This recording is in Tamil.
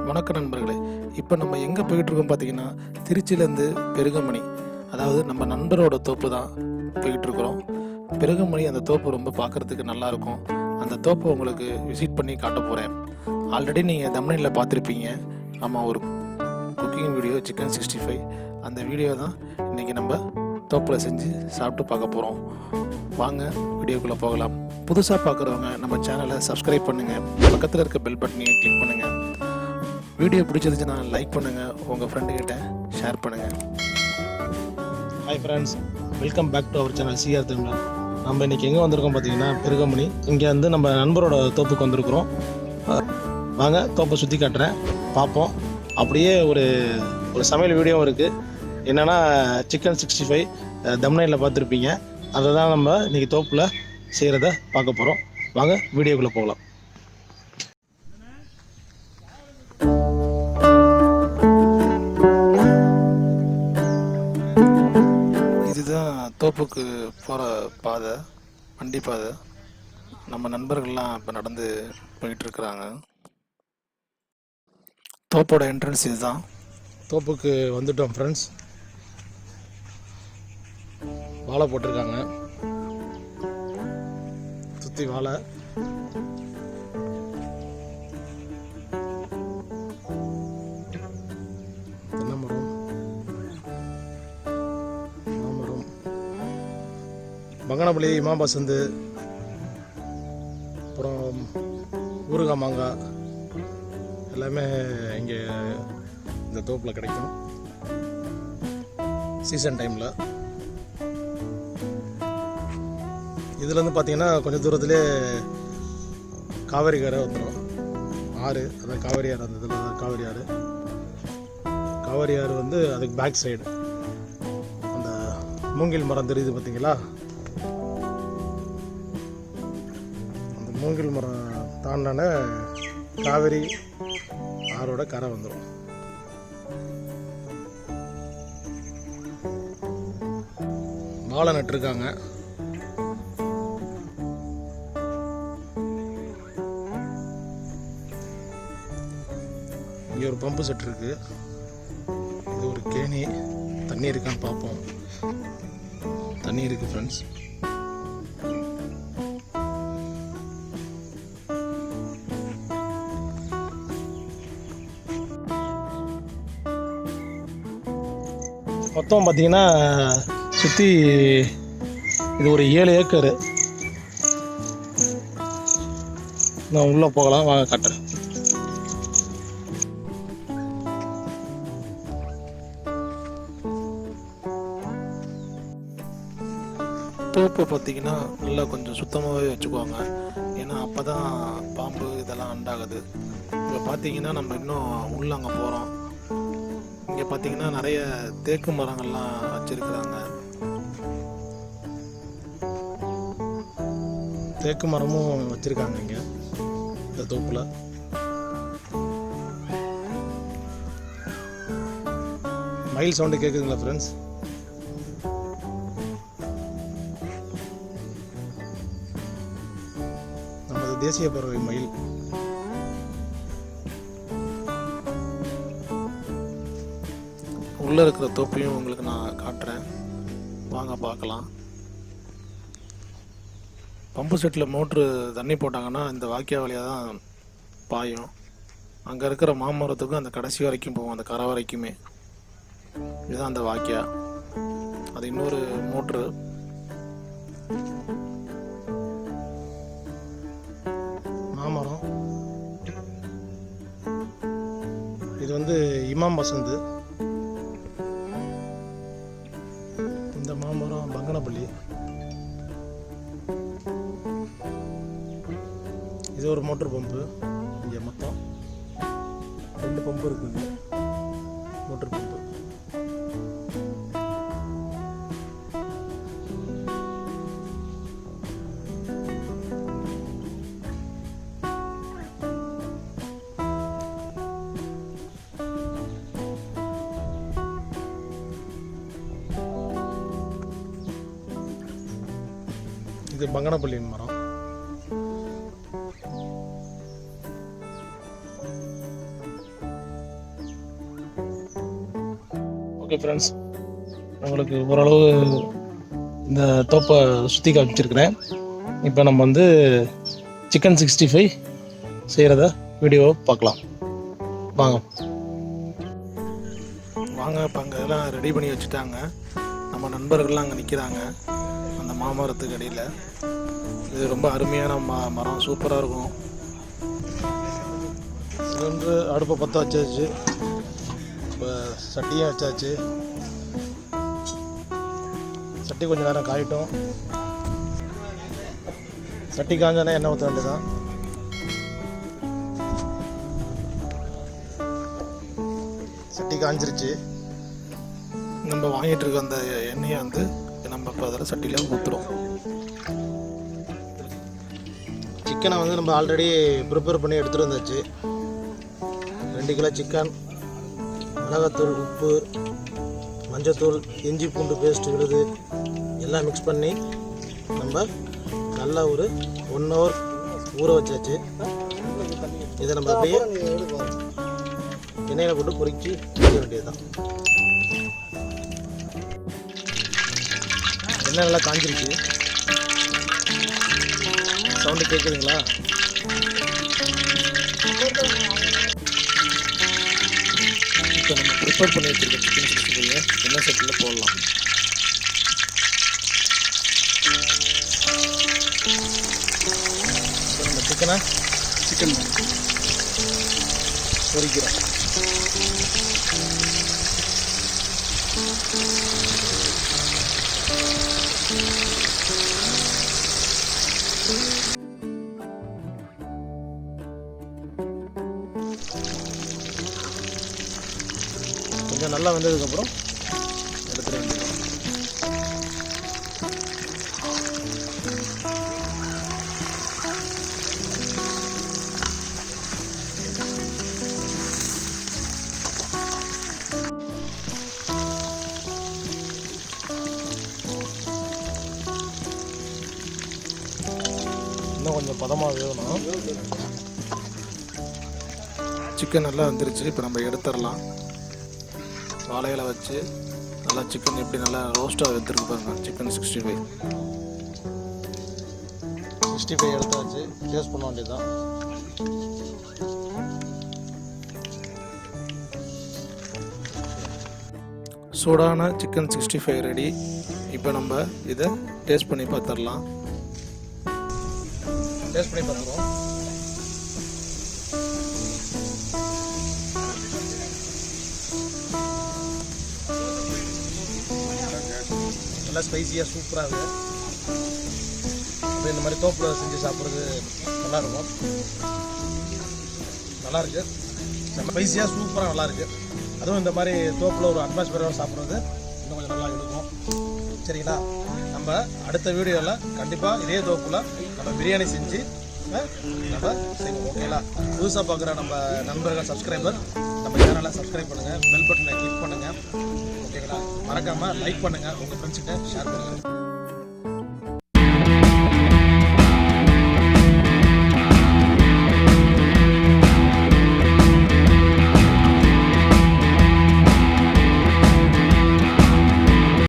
வணக்கம் நண்பர்களே. இப்போ நம்ம எங்கே போயிட்டுருக்கோம் பார்த்தீங்கன்னா, திருச்சியிலேருந்து பெருகமணி, அதாவது நம்ம நண்பரோட தோப்பு தான் போயிட்டுருக்குறோம். பெருகமணி அந்த தோப்பு ரொம்ப பார்க்குறதுக்கு நல்லாயிருக்கும். அந்த தோப்பை உங்களுக்கு விசிட் பண்ணி காட்ட போகிறேன். ஆல்ரெடி நீங்கள் தம்ப்நெயிலில் பார்த்துருப்பீங்க. நம்ம ஒரு குக்கிங் வீடியோ சிக்கன் 65 அந்த வீடியோ தான் இன்றைக்கி நம்ம தோப்பில் செஞ்சு சாப்பிட்டு பார்க்க போகிறோம். வாங்க வீடியோக்குள்ளே போகலாம். புதுசாக பார்க்குறவங்க நம்ம சேனலை சப்ஸ்கிரைப் பண்ணுங்கள், பக்கத்தில் இருக்க பெல் பட்டனையும் கிளிக் பண்ணுங்கள். வீடியோ பிடிச்சிருந்துச்சுன்னா லைக் பண்ணுங்கள், உங்கள் ஃப்ரெண்டுக்கிட்ட ஷேர் பண்ணுங்கள். Hi friends, welcome back to our channel CR தமிழா. நம்ம இன்றைக்கி எங்கே வந்திருக்கோம் பார்த்தீங்கன்னா பெருகமணி. இங்கே வந்து நம்ம நண்பரோட தோப்புக்கு வந்திருக்கிறோம். வாங்க தோப்பை சுற்றி காட்டுறேன், பார்ப்போம். அப்படியே ஒரு சமையல் வீடியோவும் இருக்குது. என்னென்னா சிக்கன் 65 தம்ப்நெயிலில் பார்த்துருப்பீங்க. அதை தான் நம்ம இன்றைக்கி தோப்பில் செய்கிறத பார்க்க போகிறோம். வாங்க வீடியோக்குள்ளே போகலாம். இதுதான் தோப்புக்கு போகிற பாதை, வண்டி பாதை. நம்ம நண்பர்கள்லாம் இப்போ நடந்து போயிட்டுருக்குறாங்க. தோப்போட என்ட்ரன்ஸ் இதுதான். தோப்புக்கு வந்துட்டோம் ஃப்ரெண்ட்ஸ். வாழை போட்டிருக்காங்க, சுற்றி வாழை. தென்னை மரம், மாமரம், பங்கனப்பள்ளி, மாம்பசந்து, அப்புறம் ஊறுகாய், மாங்காய் எல்லாமே இங்கே இந்த தோப்பில் கிடைக்கும் சீசன் டைமில். இதுலேருந்து பார்த்தீங்கன்னா கொஞ்சம் தூரத்துலேயே காவேரி கரை வந்துடும், ஆறு. அதான் காவேரி ஆறு. அந்த இதில் தான் காவேரி ஆறு. காவேரி ஆறு வந்து அதுக்கு பேக் சைடு அந்த மூங்கில் மரம் தெரியுது பார்த்தீங்களா? அந்த மூங்கில் மரம் தாண்டான காவேரி ஆறோட கரை வந்துடும். வாழை நட்டுருக்காங்க. இங்கே ஒரு பம்பு செட் இருக்கு. இது ஒரு கேணி. தண்ணி இருக்கான்னு பார்ப்போம். தண்ணி இருக்கு ஃப்ரெண்ட்ஸ். மொத்தம் பார்த்தீங்கன்னா சுற்றி இது ஒரு 7 ஏக்கரு. நான் உள்ளே போகலாம், வாங்க காட்டுறேன். தோப்பை பார்த்தீங்கன்னா நல்லா கொஞ்சம் சுத்தமாகவே வச்சுக்குவாங்க. ஏன்னா அப்போ தான் பாம்பு இதெல்லாம் அண்டாகுது. இப்போ பார்த்தீங்கன்னா நம்ம இன்னும் உள்ள அங்கே போகிறோம். இங்கே பார்த்தீங்கன்னா நிறைய தேக்கு மரங்கள்லாம் வச்சுருக்குறாங்க. தேக்கு மரமும் வச்சுருக்காங்க இங்கே இந்த தோப்பில். மயில் சவுண்டு கேட்குதுங்களா ஃப்ரெண்ட்ஸ்? நமது தேசிய பறவை மயில். உள்ளே இருக்கிற தோப்பையும் உங்களுக்கு நான் காட்டுறேன், வாங்க பார்க்கலாம். பம்பு செட்டில் மோட்ரு தண்ணி போட்டாங்கன்னா இந்த வாய்க்கா வழியாக தான் பாயும். அங்கே இருக்கிற மாமரத்துக்கும் அந்த கடைசி வரைக்கும் போகும், அந்த கரை வரைக்குமே. இதுதான் அந்த வாய்க்கா. அது இன்னொரு மோட்ரு. மாமரம் இது வந்து இமாம் பசந்து. இந்த மாமரம் பங்கனப்பள்ளி. இது ஒரு மோட்டர் பம்பு. இங்கே மொத்தம் 2 பம்பு இருக்குது, மோட்டர் பம்பு. இது பங்கனப்பள்ளி மரம். ஓகே ஃப்ரெண்ட்ஸ், உங்களுக்கு ஓரளவு இந்த தோப்பை சுற்றி காமிச்சிருக்கிறேன். இப்போ நம்ம வந்து சிக்கன் 65 செய்கிறத வீடியோ பார்க்கலாம். வாங்க இப்போ அங்கே எல்லாம் ரெடி பண்ணி வச்சுட்டாங்க. நம்ம நண்பர்கள்லாம் அங்கே நிற்கிறாங்க அந்த மாமரத்துக்கு அடியில். இது ரொம்ப அருமையான மரம், சூப்பராக இருக்கும். இது வந்து அடுப்பை பற்ற வச்சாச்சு, இப்போ சட்டியும் வச்சாச்சு. சட்டி கொஞ்சம் நேரம் காயிட்டும். சட்டி காஞ்சானே எண்ணெய் ஊற்ற வேண்டியதான். சட்டி காஞ்சிருச்சு. நம்ம வாங்கிட்டு இருக்க அந்த எண்ணெயை வந்து நம்ம இப்போ அதில் சட்டியில் ஊற்றுறோம். சிக்கனை வந்து நம்ம ஆல்ரெடி ப்ரிப்பேர் பண்ணி எடுத்துகிட்டு வந்தாச்சு. 2 கிலோ சிக்கன், மிளகாத்தூள், உப்பு, மஞ்சத்தூள், இஞ்சி பூண்டு பேஸ்ட் விழுது எல்லாம் மிக்ஸ் பண்ணி நம்ம நல்லா ஒரு 1 hour ஊற வச்சாச்சு. இதை நம்ம அப்படியே எண்ணெயில் போட்டு பொரிச்சு வைக்க வேண்டியது தான். எண்ணெய் நல்லா காஞ்சிருச்சு. சவுண்டு கேட்குதுங்களா? இப்போ நம்ம ப்ரிப்பேர் பண்ணி வச்சுருக்க சிக்கன் 65 எண்ணெய் சட்டியில் போடலாம். இப்போ நம்ம சிக்கன் பொரிக்கிறோம். கொஞ்சம் நல்லா வந்ததுக்கப்புறம் எடுத்துட வேண்டியது. இன்னும் கொஞ்சம் பதமாக வேகணும். சிக்கன் நல்லா வந்துருச்சு. இப்போ நம்ம எடுத்துடலாம். வாழையில வச்சு நல்லா சிக்கன் எப்படி நல்லா ரோஸ்ட்டாக எடுத்துருக்கு பாருங்க. சிக்கன் 65 எடுத்தாச்சு. டேஸ்ட் பண்ண வேண்டியதுதான். சூடான சிக்கன் 65 ரெடி. இப்போ நம்ம இதை டேஸ்ட் பண்ணி பார்த்துடலாம். டேஸ்ட் பண்ணி பார்த்துருவோம். நல்லா ஸ்பைசியாக சூப்பராக இருக்குது. இந்த மாதிரி தோப்பில் செஞ்சு சாப்பிட்றது நல்லாயிருக்கும். நல்லாயிருக்கு. நம்ம ஸ்பைசியாக சூப்பராக நல்லாயிருக்கு. அதுவும் இந்த மாதிரி தோப்பில் ஒரு அட்மாஸ்பியரோடு சாப்பிட்றது இன்னும் கொஞ்சம் நல்லா இருக்கும். சரிங்களா? நம்ம அடுத்த வீடியோவில் கண்டிப்பாக இதே தோப்பில் நம்ம பிரியாணி செஞ்சு நம்ம செய்வோம். ஓகேங்களா? புதுசாக பார்க்குற நம்ம நண்பர்கள், சப்ஸ்கிரைபர் நம்ம சேனலை சப்ஸ்கிரைப் பண்ணுங்கள், பெல் பட்டனை கிளிக் பண்ணுங்கள். ஓகேங்களா? மறக்காமல் லைக் பண்ணுங்கள், உங்கள் ஃப்ரெண்ட்ஸ்கிட்ட ஷேர் பண்ணுங்கள்.